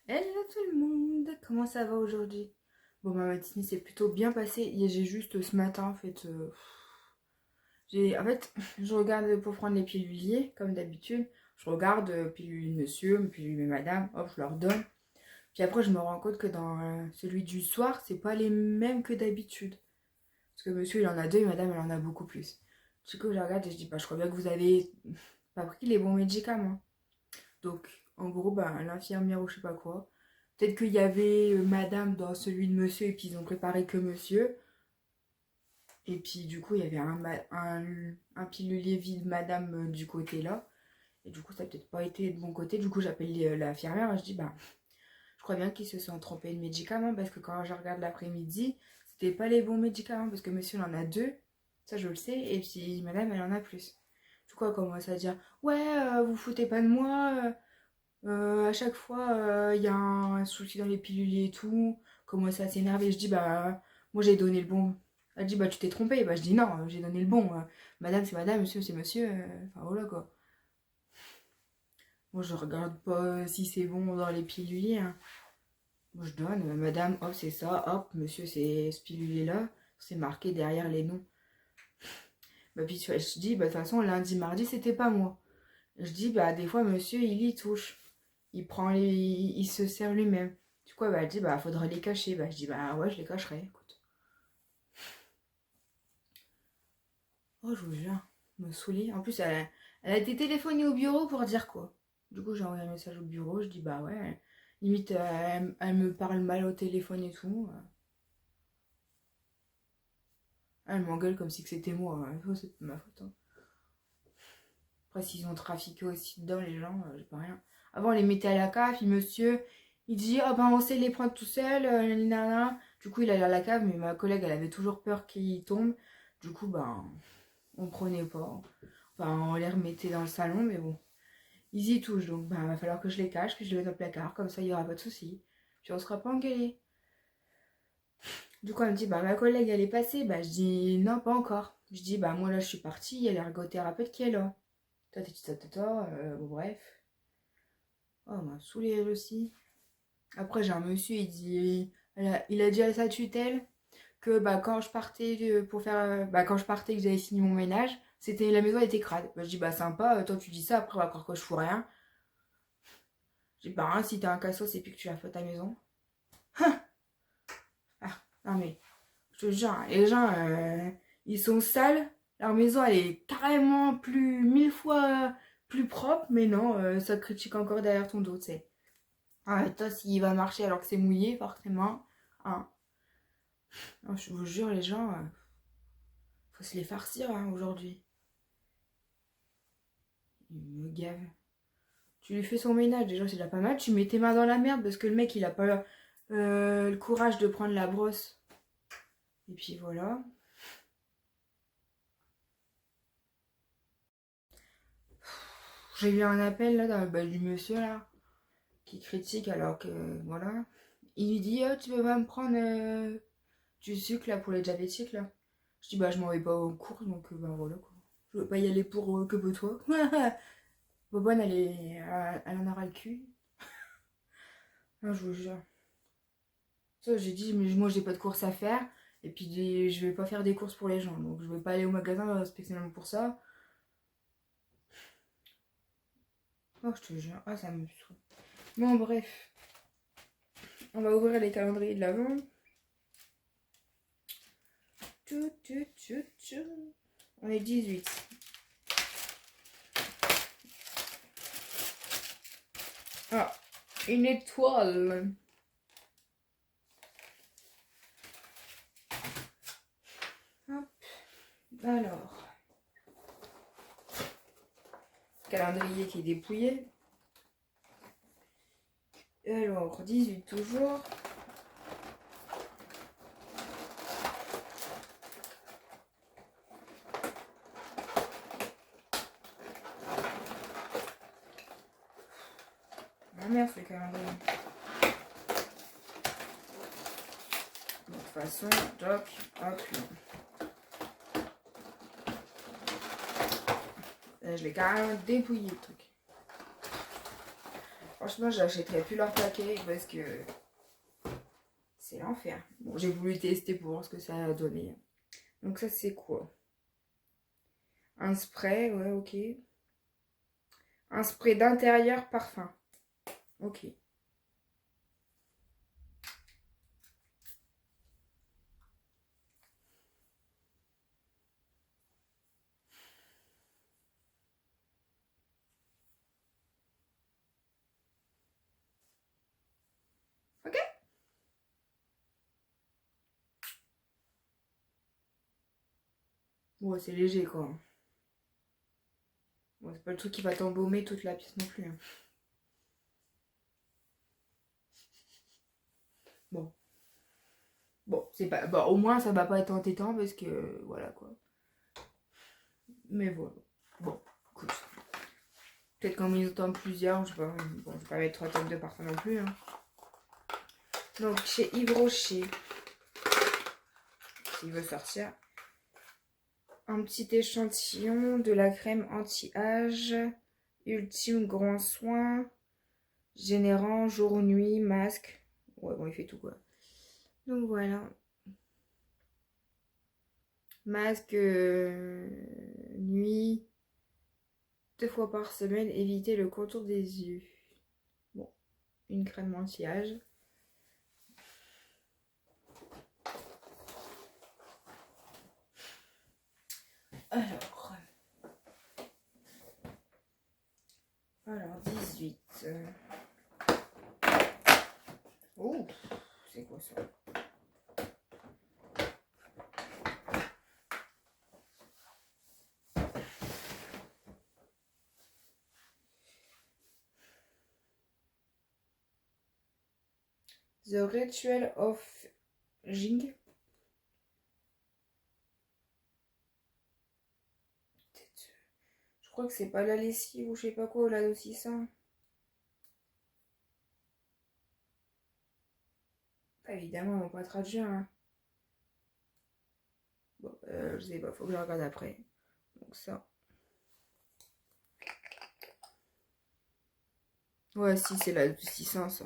Hello tout le monde, comment ça va aujourd'hui? Bon, ma matinée s'est plutôt bien passée. J'ai juste ce matin, en fait, je regarde pour prendre les piluliers, comme d'habitude. Je regarde pilule monsieur, pilule madame, hop, je leur donne. Puis après, je me rends compte que dans celui du soir, c'est pas les mêmes que d'habitude. Parce que monsieur, il en a deux et madame, elle en a beaucoup plus. Du coup, je regarde et je dis, bah, je crois bien que vous avez pas pris les bons médicaments. Donc, en gros, bah, l'infirmière ou je sais pas quoi. Peut-être qu'il y avait madame dans celui de monsieur et puis ils ont préparé que monsieur. Et puis, du coup, il y avait un pilulier vide madame du côté là. Et du coup, ça n'a peut-être pas été de bon côté. Du coup, j'appelle l'infirmière et je dis, bah, je crois bien qu'ils se sont trompés de médicaments parce que quand je regarde l'après-midi, c'était pas les bons médicaments parce que monsieur en a deux. Ça, je le sais. Et puis, madame, elle en a plus. Du coup, elle commence à dire, ouais, vous foutez pas de moi. À chaque fois, il y a un souci dans les pilules et tout. Commence à s'énerver. Je dis, bah, moi j'ai donné le bon. Elle dit, bah, tu t'es trompé. Bah, je dis, non, j'ai donné le bon. Madame, c'est madame, monsieur, c'est monsieur. Enfin, voilà quoi. Moi, je regarde pas si c'est bon dans les piluliers, hein. Moi, je donne, madame, hop, c'est ça. Hop, monsieur, c'est ce pilulé-là. C'est marqué derrière les noms. Bah, puis je dis, bah, de toute façon, lundi, mardi, c'était pas moi. Je dis, bah, des fois, monsieur, il y touche. Il se sert lui-même. Du coup, bah, elle dit, bah, faudrait les cacher. Bah, je dis, bah, ouais, je les cacherai, écoute. Oh, je vous jure, me saouler. En plus, elle a été téléphonée au bureau pour dire quoi. Du coup, j'ai envoyé un message au bureau. Je dis, bah, ouais, limite, elle me parle mal au téléphone et tout. Elle m'engueule comme si que c'était moi, hein. Oh, c'est pas ma faute, hein. Après, s'ils ont trafiqué aussi dedans, les gens, j'ai pas rien. Avant, on les mettait à la cave, puis monsieur, il dit, ah ben, on sait les prendre tout seul, nanana. Du coup, il allait à la cave, mais ma collègue, elle avait toujours peur qu'il tombe. Du coup, ben, on prenait pas. Enfin, on les remettait dans le salon, mais bon. Ils y touchent, donc, ben, va falloir que je les cache, que je les mette au placard, comme ça, il y aura pas de souci. Puis on sera pas engueulés. Du coup, elle me dit, bah, ma collègue, elle est passée. Bah, je dis, non, pas encore. Je dis, bah, moi, là, je suis partie, il y a l'ergothérapeute qui est là. Bon, bref. Oh, on m'a saoulé elle aussi. Après, j'ai un monsieur, il a dit à sa tutelle que bah, quand je partais quand je partais, que j'avais fini mon ménage, la maison était crade. Bah, je dis, bah, sympa, toi, tu dis ça, après, on va croire que je fous rien. Je dis, bah, hein, si t'as un cassos et puis que tu as fait ta maison. Ah, non, mais, je te jure, hein, les gens, ils sont sales. Leur maison, elle est carrément mille fois plus propre, mais non, ça te critique encore derrière ton dos, tu sais. Ah, toi, s'il va marcher alors que c'est mouillé, forcément. Hein. Non, je vous jure, les gens, faut se les farcir hein, aujourd'hui. Ils me gavent. Tu lui fais son ménage, déjà, c'est déjà pas mal. Tu mets tes mains dans la merde parce que le mec, il a pas le courage de prendre la brosse. Et puis voilà. J'ai eu un appel là du monsieur là qui critique alors que voilà. Il lui dit oh, tu peux pas me prendre du sucre là pour les diabétiques là. Je dis bah je m'en vais pas au cours donc bah voilà quoi. Je veux pas y aller pour que pour toi. Bobonne elle en aura le cul. Non, je vous jure. Ça j'ai dit mais moi j'ai pas de courses à faire et puis je vais pas faire des courses pour les gens donc je vais pas aller au magasin spécialement pour ça. Oh je te jure, ah ça me saoule. Bon bref, on va ouvrir les calendriers de l'avant. On est 18. Ah, une étoile. Hop. Alors, calendrier qui est dépouillé. Alors, 18 toujours. Ah merde, ce calendrier. De toute façon, toc, hop. Je l'ai carrément dépouillé le truc. Franchement, j'achèterai plus leur paquet parce que c'est l'enfer. Bon, j'ai voulu tester pour voir ce que ça a donné. Donc ça, c'est quoi? Un spray, ouais, ok. Un spray d'intérieur parfum. Ok. Ok. Ouais, c'est léger, quoi. Bon, c'est pas le truc qui va t'embaumer toute la pièce non plus. Hein. Bon. Bon, c'est pas. Bon, au moins, ça va pas être entêtant parce que. Voilà, quoi. Mais voilà. Bon, écoute. Peut-être qu'en mettant plusieurs, je sais pas. Bon, je vais pas mettre 3 tonnes de parfum non plus. Hein. Donc, chez Yves Rocher. S'il veut sortir. Un petit échantillon de la crème anti-âge. Ultime grand soin. Générant jour ou nuit, masque. Ouais, bon, il fait tout, quoi. Donc, voilà. Masque nuit. 2 fois par semaine, éviter le contour des yeux. Bon, une crème anti-âge. Alors 18. Oh, c'est quoi ça? The Ritual of Jing. Je crois que c'est pas la lessive ou je sais pas quoi, l'adoucissant. Évidemment, on va pas traduire. Hein. Bon, je sais pas, faut que je regarde après. Donc ça. Ouais, si, c'est l'adoucissant, ça.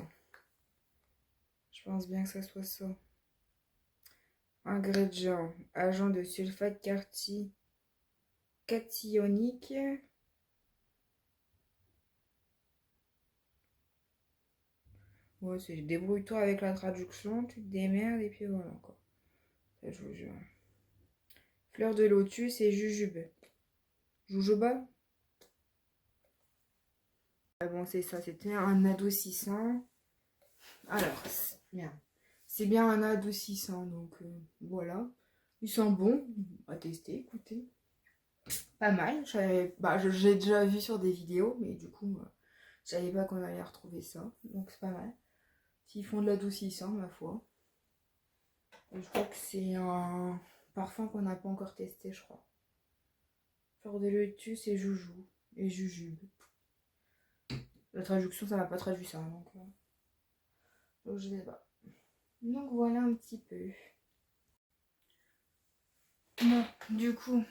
Je pense bien que ça soit ça. Ingrédients. Agent de sulfate cationique. Ouais, c'est débrouille-toi avec la traduction, tu te démerdes et puis voilà quoi. Ça, je vous jure. Fleur de lotus et jujube. Jojoba? Ah bon, c'est ça, c'était un adoucissant. Alors, bien. C'est bien un adoucissant, donc voilà. Il sent bon, à tester, écoutez. Pas mal, j'ai déjà vu sur des vidéos, mais du coup, je savais pas qu'on allait retrouver ça, donc c'est pas mal. S'ils font de l'adoucissant, ma foi. Et je crois que c'est un parfum qu'on n'a pas encore testé, je crois. Fleur de lotus et joujou. Et jujube. La traduction, ça m'a pas traduit ça, donc je sais pas. Donc voilà un petit peu. Bon, du coup,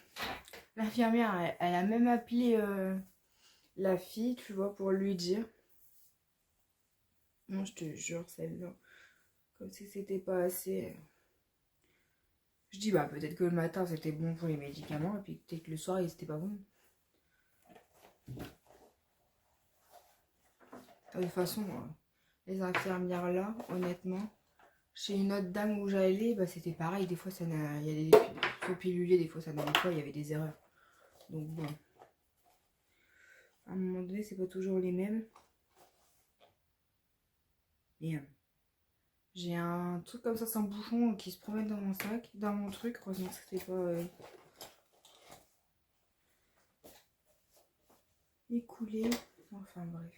l'infirmière, elle a même appelé la fille, tu vois, pour lui dire. Non, je te jure, celle-là. Comme si c'était pas assez. Je dis, bah peut-être que le matin c'était bon pour les médicaments, et puis peut-être que le soir c'était pas bon. De toute façon, les infirmières là, honnêtement, chez une autre dame où j'allais, bah, c'était pareil. Des fois, il y a des faux pilulés, des fois ça n'allait pas, il y avait des erreurs. Donc bon, à un moment donné, c'est pas toujours les mêmes. Et j'ai un truc comme ça sans bouchon qui se promène dans mon sac, dans mon truc. Heureusement que c'était pas écoulé. Enfin bref.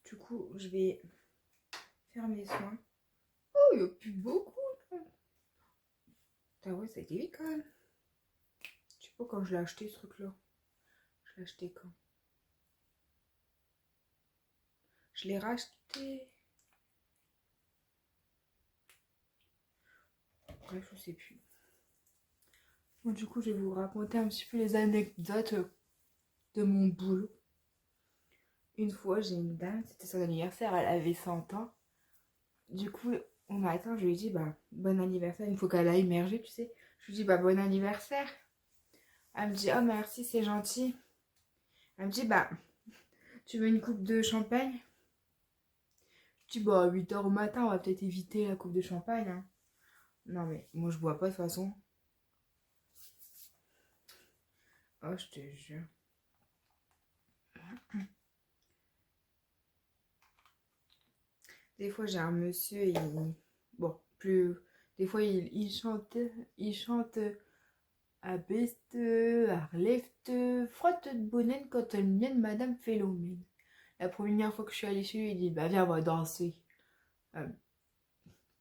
Du coup, je vais faire mes soins. Oh, il n'y a plus beaucoup. Ah ouais, ça a été vite quand même. Je sais pas quand je l'ai acheté ce truc-là. Je l'ai acheté quand? Je l'ai racheté. Bref, je sais plus. Bon, du coup, je vais vous raconter un petit peu les anecdotes de mon boulot. Une fois, j'ai une dame, c'était son anniversaire, elle avait 100 ans. Du coup, au matin, je lui ai dit, bah, bon anniversaire. Il faut qu'elle aille immerger, tu sais. Je lui ai dit, bah, bon anniversaire. Elle me dit, oh, merci, c'est gentil. Elle me dit, bah, tu veux une coupe de champagne? Je dis, bah, à 8 h au matin, on va peut-être éviter la coupe de champagne, hein. Non, mais moi, je bois pas de toute façon. Oh, je te jure. Des fois, j'ai un monsieur, bon, plus... Des fois, il chante à beste, à relève-te, frotte de bonne quand elle mienne Madame Philomène. La première fois que je suis allée chez lui, il dit, bah viens, on va danser. Euh,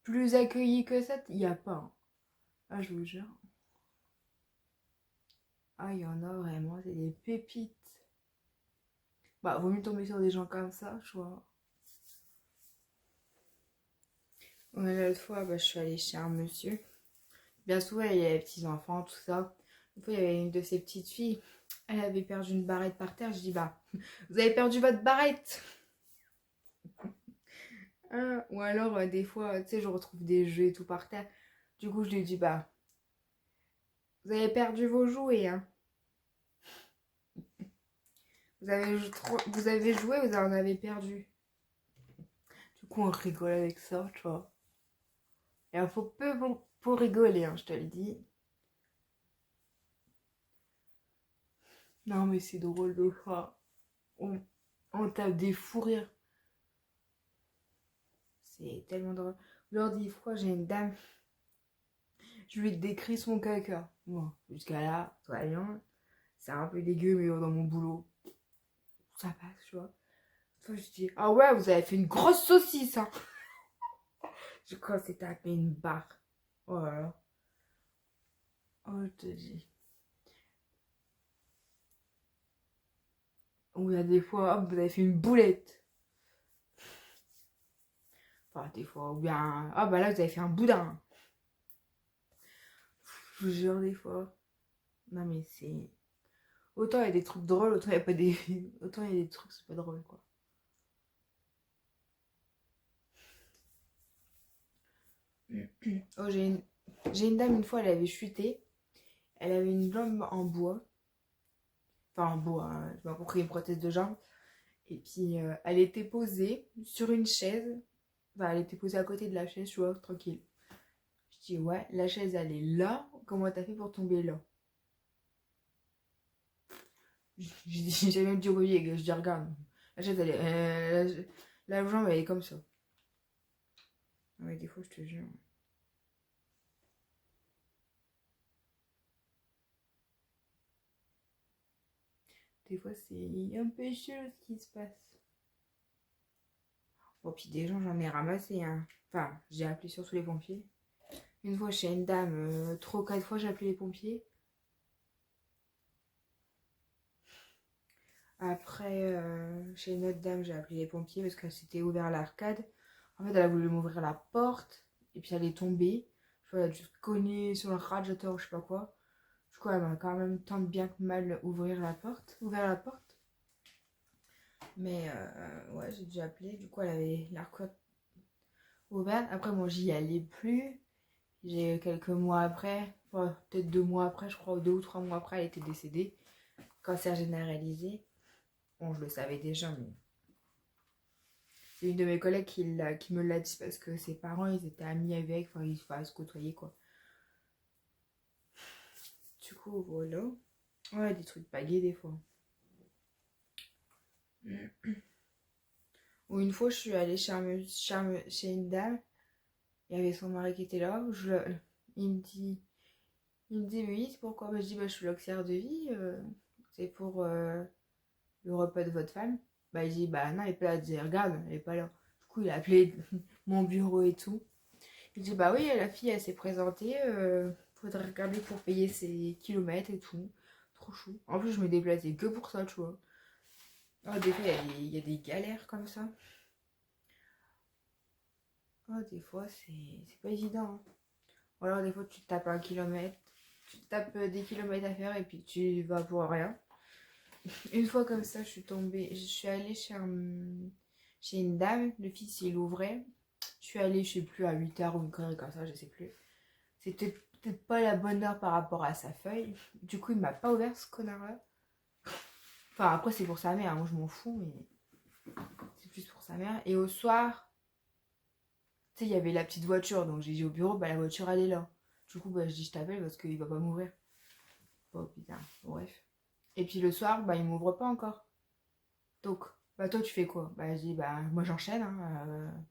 Plus accueilli que ça, il n'y a pas, hein. Ah, je vous jure. Ah, il y en a vraiment, c'est des pépites. Bah, vaut mieux tomber sur des gens comme ça, je vois. Ouais, l'autre fois, bah, je suis allée chez un monsieur. Bien souvent, il y a les petits-enfants, tout ça. Une fois, il y avait une de ses petites filles. Elle avait perdu une barrette par terre. Je dis, bah, vous avez perdu votre barrette. Hein. Ou alors, des fois, tu sais, je retrouve des jeux et tout par terre. Du coup, je lui dis, bah, vous avez perdu vos jouets, hein. Vous avez joué, vous en avez perdu. Du coup, on rigole avec ça, tu vois. Et il faut peu pour rigoler, hein, je te le dis. Non, mais c'est drôle de fois. On tape des fous rires. C'est tellement drôle. Lors des fois, j'ai une dame. Je lui décris son caca. Bon, jusqu'à là, soyons. C'est un peu dégueu, mais dans mon boulot, ça passe, tu vois. Une fois, je dis, ah ouais, vous avez fait une grosse saucisse, hein. Je crois que c'est tapé une barre. Oh là là. Oh, je te dis. Ou il y a des fois, hop, vous avez fait une boulette. Enfin, des fois, ou bien, ah bah là, vous avez fait un boudin. Je vous jure, des fois. Non, mais c'est. Autant il y a des trucs drôles, autant il n'y a pas des. Autant il y a des trucs, c'est pas drôle, quoi. Oh, j'ai une dame, une fois, elle avait chuté. Elle avait une jambe en bois. Enfin, en bois, hein, j'ai pas compris, une prothèse de jambe. Et puis, elle était posée sur une chaise. Enfin, elle était posée à côté de la chaise, tu vois, tranquille. Je dis, ouais, la chaise, elle est là. Comment t'as fait pour tomber là? J'ai même dit au bébé, je dis, regarde, la chaise, elle est. La jambe, elle est comme ça. Ah ouais, des fois, je te jure. Des fois, c'est un peu chaud ce qui se passe. Bon, puis des gens, j'en ai ramassé, hein. Enfin, j'ai appelé surtout les pompiers. Une fois, chez une dame, 3 ou 4 fois, j'ai appelé les pompiers. Après, chez une autre dame, j'ai appelé les pompiers parce qu'elle s'était ouvert l'arcade. En fait, elle a voulu m'ouvrir la porte et puis elle est tombée. Je vois, elle a dû se cogner sur le radiateur ou je sais pas quoi. Du coup, elle m'a quand même tant bien que mal ouvert la porte. Mais ouais, j'ai dû appeler. Du coup, elle avait l'arcade ouverte. Après, moi, j'y allais plus. J'ai quelques mois après, enfin, peut-être 2 mois après, je crois, 2 ou 3 mois après, elle était décédée. Cancer généralisé. Bon, je le savais déjà, mais c'est une de mes collègues qui me l'a dit parce que ses parents, ils étaient amis avec, enfin, ils se côtoyer, quoi. Du coup, voilà. Ouais, des trucs pagués, des fois. Ou une fois, je suis allée chez une dame, il y avait son mari qui était là. Il me dit, oui, c'est pourquoi? Bah, je dis, bah, je suis l'auxiliaire de vie, c'est pour le repas de votre femme. Bah, il dit, bah non, elle est pas là. Je dis, regarde, elle est pas là. Du coup, il a appelé mon bureau et tout. Il dit, bah oui, la fille, elle s'est présentée. Faudrait regarder pour payer ses kilomètres et tout. Trop chou. En plus, je me déplaçais que pour ça, tu vois. Oh, des fois, il y a des galères comme ça. Oh, des fois, c'est pas évident, hein. Ou alors, des fois, tu te tapes 1 kilomètre. Tu te tapes des kilomètres à faire et puis tu vas pour rien. Une fois comme ça, je suis allée chez une dame, le fils il ouvrait. Je suis allée, je sais plus, à 8h ou une connerie comme ça, je sais plus. C'était peut-être pas la bonne heure par rapport à sa feuille. Du coup, il m'a pas ouvert ce connard-là. Enfin, après, c'est pour sa mère, hein, moi je m'en fous, mais c'est plus pour sa mère. Et au soir, tu sais, il y avait la petite voiture, donc j'ai dit au bureau, bah la voiture elle est là. Du coup, bah je dis je t'appelle parce qu'il va pas m'ouvrir. Oh putain, bref. Et puis le soir, bah il m'ouvre pas encore. Donc, bah toi tu fais quoi? Bah je dis, bah moi j'enchaîne, hein,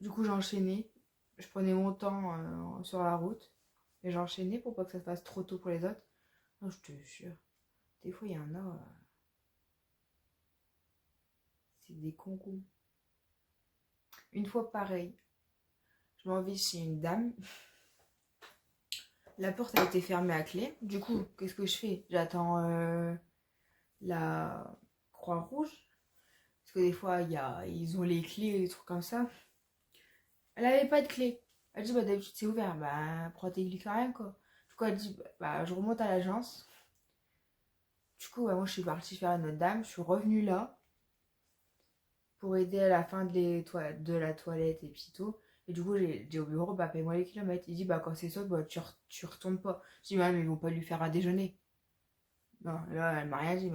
Du coup, j'enchaînais. Je prenais mon temps sur la route. Et j'enchaînais pour pas que ça se fasse trop tôt pour les autres. Non, je te jure. Des fois, il y en a. C'est des concons. Une fois, pareil. Je m'en vais chez une dame. La porte a été fermée à clé. Du coup, qu'est-ce que je fais? J'attends la Croix-Rouge. Parce que des fois, ils ont les clés et des trucs comme ça. Elle avait pas de clé. Elle dit, bah d'habitude, c'est ouvert. Bah, prends tes clés quand même, quoi. Du coup, elle dit, bah, je remonte à l'agence. Du coup, moi, je suis partie faire Notre-Dame. Je suis revenue là pour aider à la fin de la toilette et puis tout. Et du coup, j'ai dit au bureau, bah, paye-moi les kilomètres. Il dit, bah, quand c'est ça, bah, tu retournes pas. Je dis, mais ils vont pas lui faire à déjeuner. Non, là, elle m'a rien dit,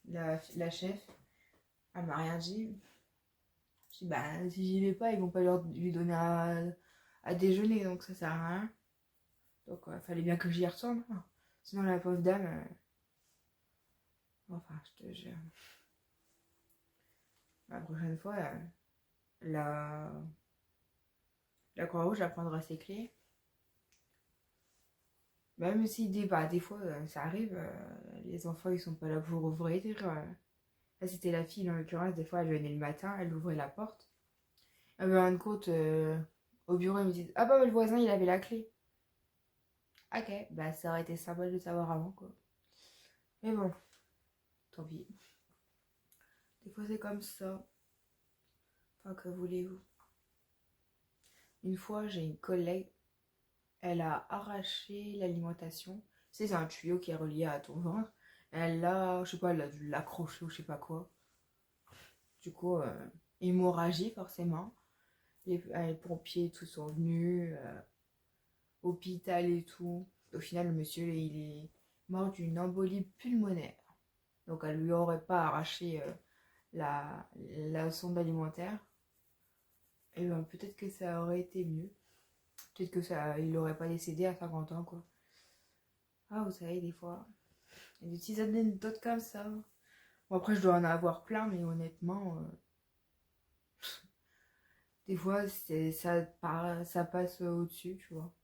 la chef, elle m'a rien dit. Je dis, bah, si j'y vais pas, ils vont pas lui donner à déjeuner, donc ça sert à rien. Donc, il fallait bien que j'y retourne. Sinon, la pauvre dame, enfin, je te jure. La prochaine fois, la, la Croix-Rouge, elle prendra ses clés. Même si des fois, ça arrive, les enfants, ils sont pas là pour ouvrir. Là, c'était la fille, en l'occurrence, des fois, elle venait le matin, elle ouvrait la porte. Elle me rend compte, au bureau, ils me disent, ah bah, le voisin, il avait la clé. Ok, bah, ça aurait été sympa de le savoir avant, quoi. Mais bon, tant pis. Des fois, c'est comme ça. Enfin, que voulez-vous? Une fois, j'ai une collègue, elle a arraché l'alimentation. Tu sais, c'est un tuyau qui est relié à ton ventre. Elle l'a, je sais pas, elle a dû l'accrocher ou je sais pas quoi. Du coup, hémorragie forcément. Les pompiers et tout sont venus, hôpital et tout. Au final, le monsieur, il est mort d'une embolie pulmonaire. Donc, elle lui aurait pas arraché la sonde alimentaire. Et ben, peut-être que ça aurait été mieux. Peut-être que ça, il n'aurait pas décédé à 50 ans, quoi. Ah, vous savez, des fois, il y a des petites anecdotes comme ça. Bon, après, je dois en avoir plein, mais honnêtement, des fois, ça passe au-dessus, tu vois.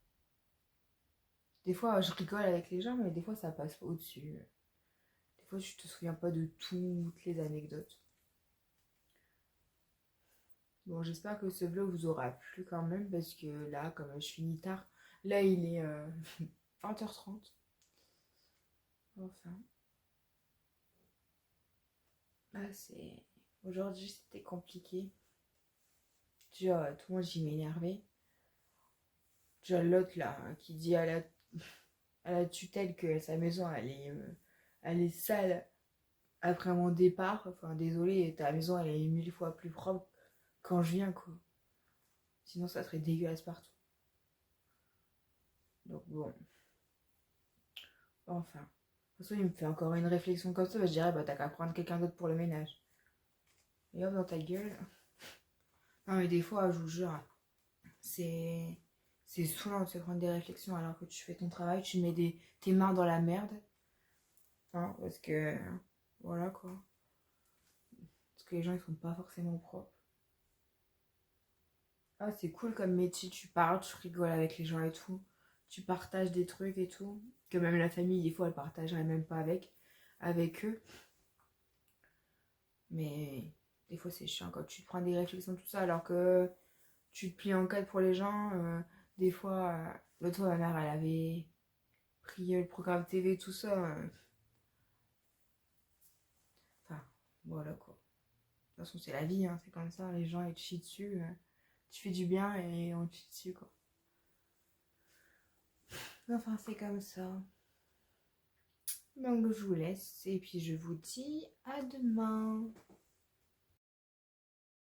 Des fois, je rigole avec les gens, mais des fois, ça passe au-dessus. Des fois, tu te souviens pas de toutes les anecdotes. Bon, j'espère que ce vlog vous aura plu quand même, parce que là, comme je finis tard, là, il est 20h30. Enfin, là, c'est... Aujourd'hui, c'était compliqué. Déjà, tout le monde, j'y m'énervais. Déjà, l'autre, là, qui dit à la tutelle que sa maison, elle est sale après mon départ. Enfin, désolé, ta maison, elle est 1000 fois plus propre quand je viens, quoi. Sinon, ça serait dégueulasse partout. Donc, bon. Enfin. De toute façon, il me fait encore une réflexion comme ça. Bah, je dirais, bah, t'as qu'à prendre quelqu'un d'autre pour le ménage. Et hop, dans ta gueule. Non, mais des fois, je vous jure, c'est. C'est saoulant de se prendre des réflexions alors que tu fais ton travail, tu mets tes mains dans la merde. Hein, parce que. Voilà, quoi. Parce que les gens, ils sont pas forcément propres. Ah, c'est cool comme métier, tu parles, tu rigoles avec les gens et tout. Tu partages des trucs et tout. Que même la famille, des fois, elle partagerait même pas avec eux. Mais des fois, c'est chiant quand tu te prends des réflexions, tout ça, alors que tu te plies en quatre pour les gens. Des fois, l'autre fois, ma mère, elle avait pris le programme TV, tout ça. Enfin, voilà quoi. De toute façon, c'est la vie, hein, c'est comme ça. Les gens, ils te chient dessus. Tu fais du bien et on te chie dessus, quoi. Enfin, c'est comme ça. Donc je vous laisse et puis je vous dis à demain.